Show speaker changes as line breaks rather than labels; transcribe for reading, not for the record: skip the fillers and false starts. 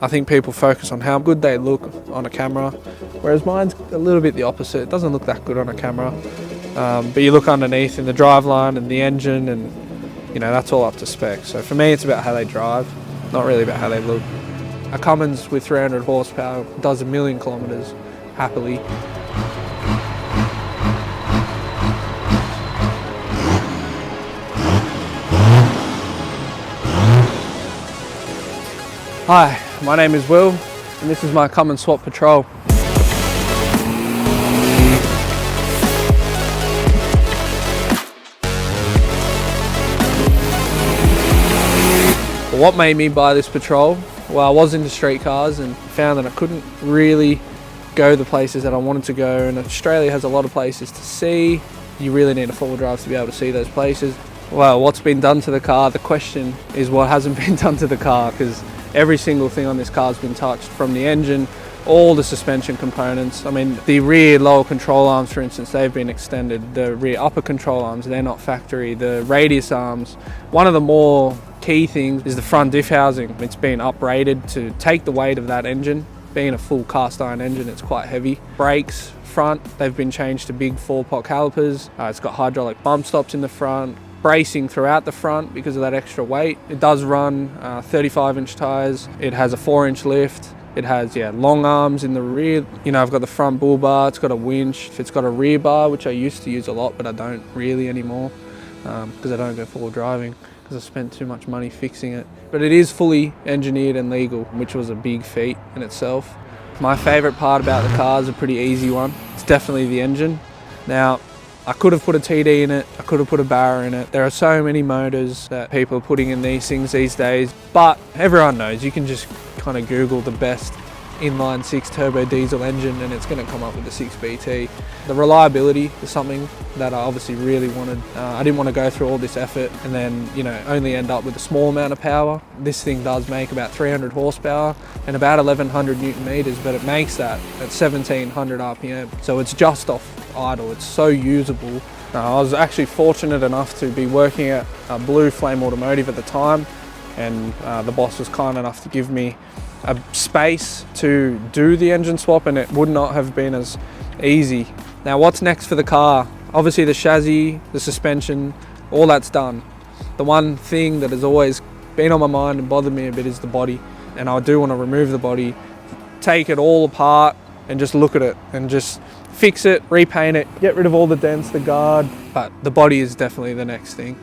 I think people focus on how good they look on a camera, whereas mine's a little bit the opposite. It doesn't look that good on a camera, but you look underneath in the driveline and the engine, and that's all up to spec. So for me, it's about how they drive, not really about how they look. A Cummins with 300 horsepower does 1 million kilometres happily. Hi, my name is Will, and this is my Cummins Swap Patrol. What made me buy this Patrol? Well, I was into street cars and found that I couldn't really go the places that I wanted to go, and Australia has a lot of places to see. You really need a four-wheel drive to be able to see those places. Well, what's been done to the car? The question is what hasn't been done to the car, because every single thing on this car has been touched, from the engine, all the suspension components. I mean, the rear lower control arms, for instance, they've been extended. The rear upper control arms, they're not factory. The radius arms, one of the more key things is the front diff housing. It's been uprated to take the weight of that engine. Being a full cast iron engine, it's quite heavy. Brakes, front, they've been changed to big 4-pot calipers. It's got hydraulic bump stops in the front. Bracing throughout the front because of that extra weight. It does run 35-inch tyres. It has a 4-inch lift. It has long arms in the rear. I've got the front bull bar. It's got a winch. It's got a rear bar, which I used to use a lot, but I don't really anymore because I don't go full driving because I spent too much money fixing it. But it is fully engineered and legal, which was a big feat in itself. My favourite part about the car is a pretty easy one. It's definitely the engine. Now, I could have put a TD in it, I could have put a Barra in it. There are so many motors that people are putting in these things these days, but everyone knows, you can just kind of Google the best inline 6 turbo diesel engine and it's going to come up with the 6BT. The reliability is something that I obviously really wanted. I didn't want to go through all this effort and then only end up with a small amount of power. This thing does make about 300 horsepower and about 1100 newton meters, but it makes that at 1700 RPM. So it's just off idle. It's so usable. I was actually fortunate enough to be working at Blue Flame Automotive at the time, and the boss was kind enough to give me a space to do the engine swap, and it would not have been as easy. Now, what's next for the car? Obviously the chassis, the suspension, all that's done. The one thing that has always been on my mind and bothered me a bit is the body, and I do want to remove the body, take it all apart and just look at it and just fix it, repaint it, get rid of all the dents, the guard, but the body is definitely the next thing.